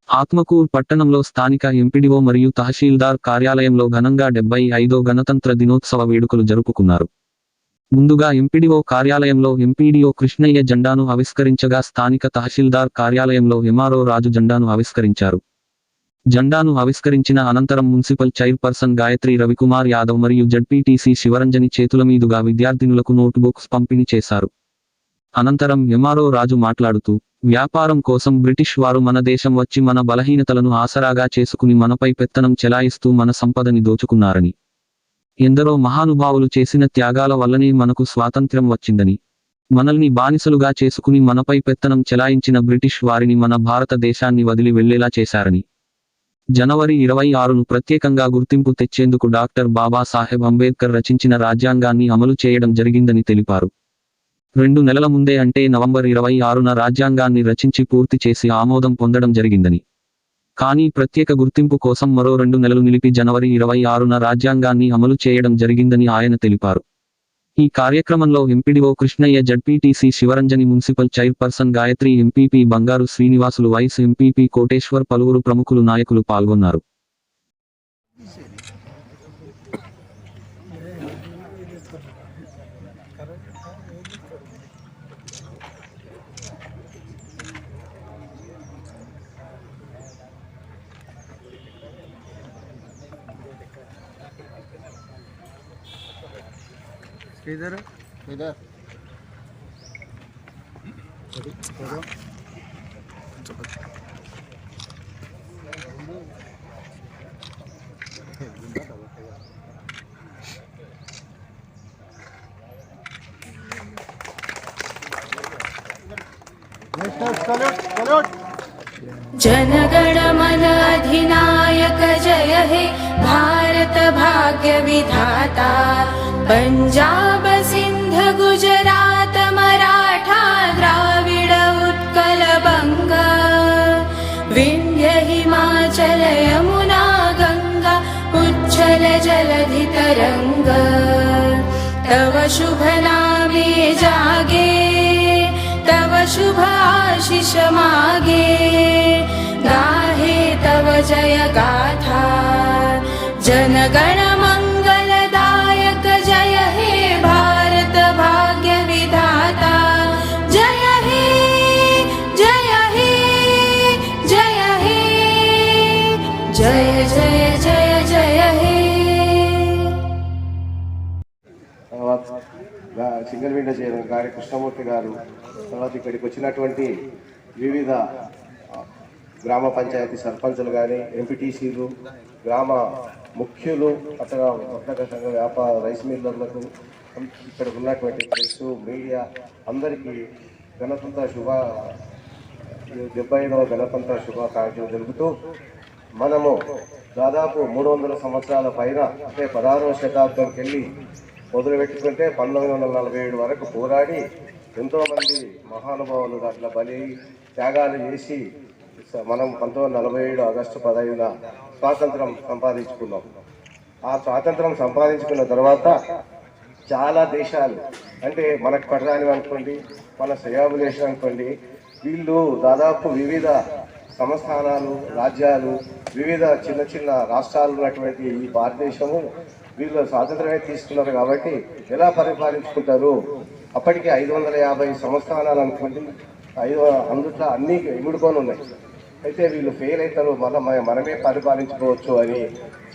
ఆత్మకూరు పట్టణంలో స్థానిక ఎంపీడీఓ మరియు తహసీల్దార్ కార్యాలయంలో ఘనంగా 75వ గణతంత్ర దినోత్సవ వేడుకలు జరుపుకున్నారు. ముందుగా ఎంపీడీఓ కార్యాలయంలో ఎంపీడీఓ కృష్ణయ్య జెండాను ఆవిష్కరించగా స్థానిక తహసీల్దార్ కార్యాలయంలో ఎంఆర్ఓ రాజు జెండాను ఆవిష్కరించారు. జెండాను ఆవిష్కరించిన అనంతరం మున్సిపల్ చైర్పర్సన్ గాయత్రి రవికుమార్ యాదవ్ మరియు జడ్పీటీసీ శివరంజని చేతుల మీదుగా విద్యార్థినులకు నోట్బుక్స్ పంపిణీ చేశారు. అనంతరం ఎంఆర్ఓ రాజు మాట్లాడుతూ, వ్యాపారం కోసం బ్రిటిష్ వారు మన దేశం వచ్చి మన బలహీనతలను ఆసరాగా చేసుకుని మనపై పెత్తనం చెలాయిస్తూ మన సంపదని దోచుకున్నారని, ఎందరో మహానుభావులు చేసిన త్యాగాల వల్లనే మనకు స్వాతంత్ర్యం వచ్చిందని, మనల్ని బానిసలుగా చేసుకుని మనపై పెత్తనం చెలాయించిన బ్రిటిష్ వారిని మన భారతదేశాన్ని వదిలి వెళ్లేలా చేశారని, జనవరి 26ను ప్రత్యేకంగా గుర్తింపు తెచ్చేందుకు డాక్టర్ బాబాసాహెబ్ అంబేద్కర్ రచించిన రాజ్యాంగాన్ని అమలు చేయడం జరిగిందని తెలిపారు. 2 నెలల ముందే అంటే నవంబర్ 26న రాజ్యాంగాన్ని రచించి పూర్తి చేసి ఆమోదం పొందడం జరిగిందని, కానీ ప్రత్యేక గుర్తింపు కోసం మరో 2 నెలలు నిలిపి జనవరి 26న రాజ్యాంగాన్ని అమలు చేయడం జరిగిందని ఆయన తెలిపారు. ఈ కార్యక్రమంలో MPDO Krishnaiah, ZPTC Sivaranjani, municipal chairperson Gayatri, MPP Bangaru Srinivasulu, vice MPP Koteshwar, పలువురు ప్రముఖులు, నాయకులు పాల్గొన్నారు. इधर इधर जनगण मन अधिनायक जय हे भारत भाग्य विधाता, पंजाब सिंध गुजरात मराठा द्राविड उत्कल बंग, विंध्य हिमाचल यमुना गंगा उच्छल जलधि तरंग, तव शुभ नामे जागे तव शुभ आशीष मागे, गाहे तव जय गाथा जनगण मंगलदायक जय हे भारत भाग्य विधाता, जय हे जय हे जय हे जय जय जय जय हे। సింగిల్ విండో చేయడం గారి కృష్ణమూర్తి గారు, తర్వాత ఇక్కడికి వచ్చినటువంటి వివిధ గ్రామ పంచాయతీ సర్పంచులు కానీ, ఎంపీటీసీలు, గ్రామ ముఖ్యులు, అట్లా వర్తక సంఘ వ్యాపార రైస్ మిల్లర్లకు, ఇక్కడ ఉన్నటువంటి ప్రెస్ మీడియా అందరికీ గణతంత్ర 75వ గణతంత్ర శుభాకాంక్షలు తెలుపుతూ, మనము దాదాపు 300 సంవత్సరాల పైన అంటే 16వ శతాబ్దంకి వెళ్ళి మొదలుపెట్టుకుంటే 1947 వరకు పోరాడి ఎంతోమంది మహానుభావులు అట్లా బలి త్యాగాలు చేసి మనం 1947 ఆగస్టు 15న స్వాతంత్రం సంపాదించుకున్నాం. ఆ స్వాతంత్రం సంపాదించుకున్న తర్వాత చాలా దేశాలు అంటే మనకు పడరాని అనుకోండి, మన సయాబులు దేశం అనుకోండి, వీళ్ళు దాదాపు వివిధ సంస్థానాలు, రాజ్యాలు, వివిధ చిన్న చిన్న రాష్ట్రాలు ఉన్నటువంటి ఈ భారతదేశము వీళ్ళు స్వాతంత్రమే తీసుకున్నారు. కాబట్టి ఎలా పరిపాలించుకుంటారు? అప్పటికి 550 సంస్థానాలు అనుకోండి, అందుట్లో అన్నీ ఇముడుకొని ఉన్నాయి. అయితే వీళ్ళు ఫెయిల్ అవుతారు, మనమే పరిపాలించుకోవచ్చు అని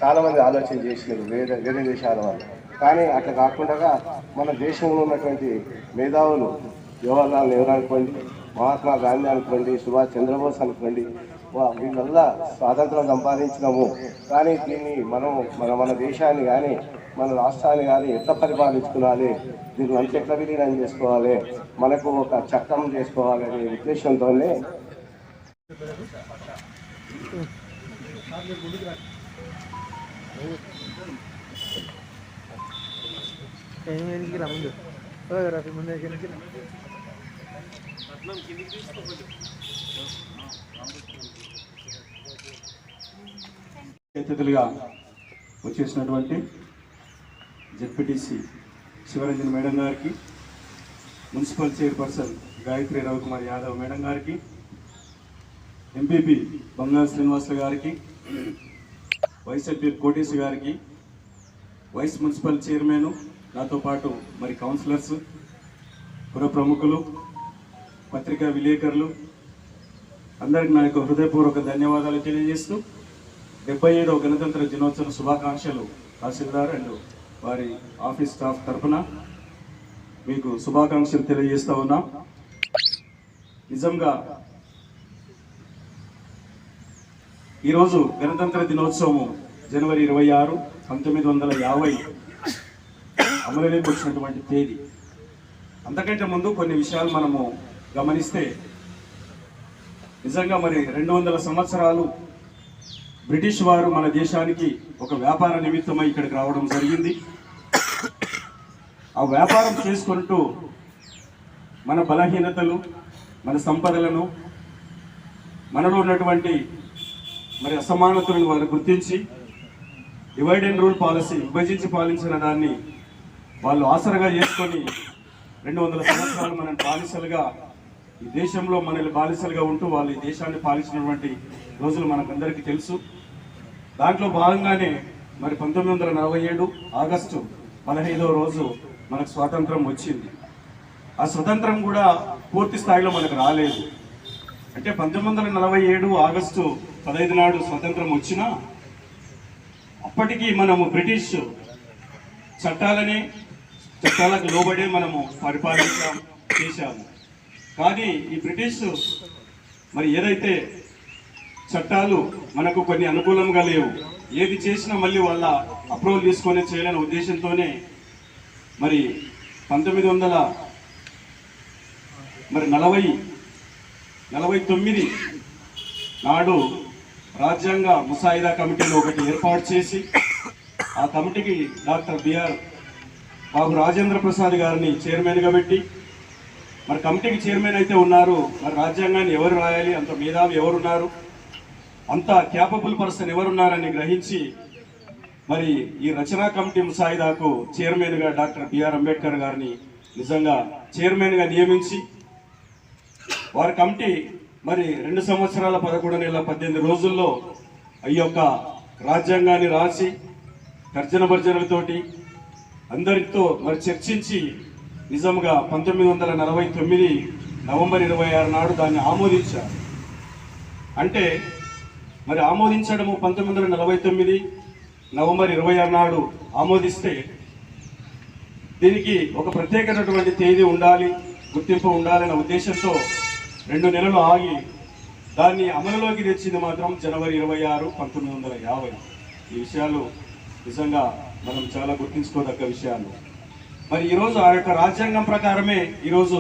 చాలామంది ఆలోచన చేసినారు వేరే దేశాల వాళ్ళు. కానీ అట్లా కాకుండా మన దేశంలో ఉన్నటువంటి మేధావులు జవహర్లాల్ నెహ్రూ అనుకోండి, మహాత్మా గాంధీ అనుకోండి, సుభాష్ చంద్రబోస్ అనుకోండి, వీళ్ళల్లా స్వాతంత్రం సంపాదించినాము. కానీ దీన్ని మన దేశాన్ని కానీ మన రాష్ట్రాన్ని కానీ ఎట్లా పరిపాలించుకోవాలి, దీన్ని అంత ఎట్లా విలీనం చేసుకోవాలి, మనకు ఒక చట్టం చేసుకోవాలి అనే ఉద్దేశంతోనే అతిథులుగా వచ్చేసినటువంటి జెడ్పీటీసీ శివరంజన్ మేడం గారికి, municipal chairperson Gayatri Ravikumar Yadav madam గారికి, ఎంపీపీ బంగారు శ్రీనివాసులు గారికి, వైస్ ఎంపీ కోటేశ్ గారికి, వైస్ మున్సిపల్ చైర్మన్, నాతో పాటు మరి కౌన్సిలర్స్, పుర ప్రముఖులు, పత్రికా విలేకరులు అందరికి నా యొక్క హృదయపూర్వక ధన్యవాదాలు తెలియజేస్తూ 75వ గణతంత్ర దినోత్సవ శుభాకాంక్షలు తహసీల్దార్ అండ్ వారి ఆఫీస్ స్టాఫ్ తరఫున మీకు శుభాకాంక్షలు తెలియజేస్తూ ఉన్నాం. నిజంగా ఈరోజు గణతంత్ర దినోత్సవం జనవరి 26, 1950 అమలులోకి వచ్చినటువంటి తేదీ. అంతకంటే ముందు కొన్ని విషయాలు మనము గమనిస్తే నిజంగా మరి 200 సంవత్సరాలు బ్రిటిష్ వారు మన దేశానికి ఒక వ్యాపార నిమిత్తమై ఇక్కడికి రావడం జరిగింది. ఆ వ్యాపారం చేసుకుంటూ మన బలహీనతలు, మన సంపదలను, మనలో ఉన్నటువంటి మరి అసమానతలను వారు గుర్తించి డివైడ్ అండ్ రూల్ పాలసీ, విభజించి పాలించిన దాన్ని వాళ్ళు ఆసరగా చేసుకొని 200 సంవత్సరాలు మనం బానిసలుగా ఈ దేశంలో మనల్ని బానిసలుగా ఉంటూ వాళ్ళు ఈ దేశాన్ని పాలించినటువంటి రోజులు మనకందరికీ తెలుసు. దాంట్లో భాగంగానే మరి 1947 ఆగస్టు 15వ రోజు మనకు స్వాతంత్రం వచ్చింది. ఆ స్వతంత్రం కూడా పూర్తి స్థాయిలో మనకు రాలేదు. అంటే 1947 ఆగస్టు 15 నాడు స్వతంత్రం వచ్చినా అప్పటికి మనము బ్రిటిష్ చట్టాలకు లోబడే మనము చేశాము. కానీ ఈ బ్రిటిష్ మరి ఏదైతే చట్టాలు మనకు కొన్ని అనుకూలంగా లేవు, ఏది చేసినా మళ్ళీ వాళ్ళ అప్రూవల్ తీసుకొని చేయాలనే ఉద్దేశంతోనే మరి 1949 నాడు రాజ్యాంగ ముసాయిదా కమిటీలో ఒకటి ఏర్పాటు చేసి ఆ కమిటీకి డాక్టర్ బిఆర్ బాబు రాజేంద్ర ప్రసాద్ గారిని చైర్మన్గా పెట్టి, మరి కమిటీకి చైర్మన్ అయితే ఉన్నారు, మరి రాజ్యాంగాన్ని ఎవరు రాయాలి, అంత మేధావి ఎవరున్నారు, అంత క్యాపబుల్ పర్సన్ ఎవరున్నారని గ్రహించి మరి ఈ రచనా కమిటీ ముసాయిదాకు చైర్మన్గా డాక్టర్ బిఆర్ అంబేద్కర్ గారిని నిజంగా చైర్మన్గా నియమించి వారి కమిటీ మరి 2 సంవత్సరాల 11 నెలల 18 రోజుల్లో ఈ యొక్క రాజ్యాంగాన్ని రాసి తర్జన భర్జనలతోటి అందరితో మరి చర్చించి నిజంగా 1949 నవంబర్ 26 నాడు దాన్ని ఆమోదించారు. అంటే మరి ఆమోదించడము 1949 నవంబర్ 26 నాడు ఆమోదిస్తే దీనికి ఒక ప్రత్యేకమైనటువంటి తేదీ ఉండాలి, గుర్తింపు ఉండాలనే ఉద్దేశంతో 2 నెలలు ఆగి దాన్ని అమలులోకి తెచ్చింది మాత్రం జనవరి 26, 1950. ఈ విషయాలు నిజంగా మనం చాలా గుర్తించుకోదగ్గ విషయాలు. మరి ఈరోజు ఆ యొక్క రాజ్యాంగం ప్రకారమే ఈరోజు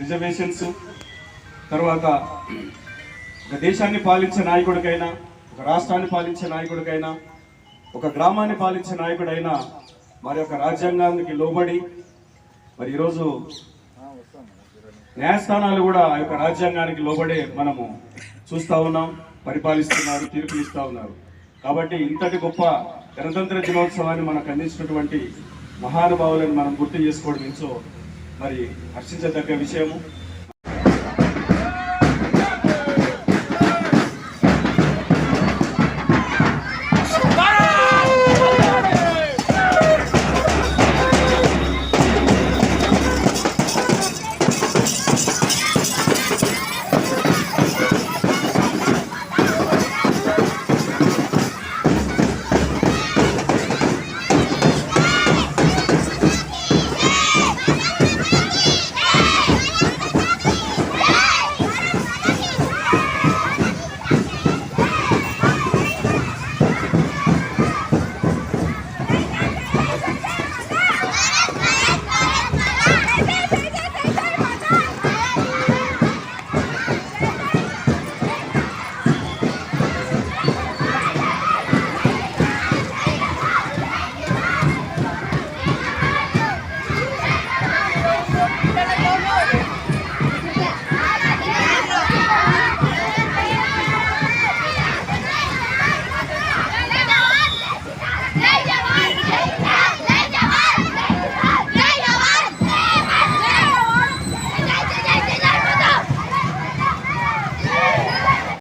రిజర్వేషన్స్, తర్వాత ఒక దేశాన్ని పాలించే నాయకుడికైనా, ఒక రాష్ట్రాన్ని పాలించే నాయకుడికైనా, ఒక గ్రామాన్ని పాలించే నాయకుడైనా మరి యొక్క రాజ్యాంగానికి లోబడి మరి ఈరోజు న్యాయస్థానాలు కూడా ఆ యొక్క రాజ్యాంగానికి లోబడే మనము చూస్తూ ఉన్నాం, పరిపాలిస్తున్నారు, తీర్పులు ఇస్తూ ఉన్నారు. కాబట్టి ఇంతటి గొప్ప గణతంత్ర దినోత్సవాన్ని మనకు అందించినటువంటి మహానుభావులను మనం గుర్తు చేసుకోవడం ఎంతో మరి హర్షించదగ్గ విషయము. పిల్లల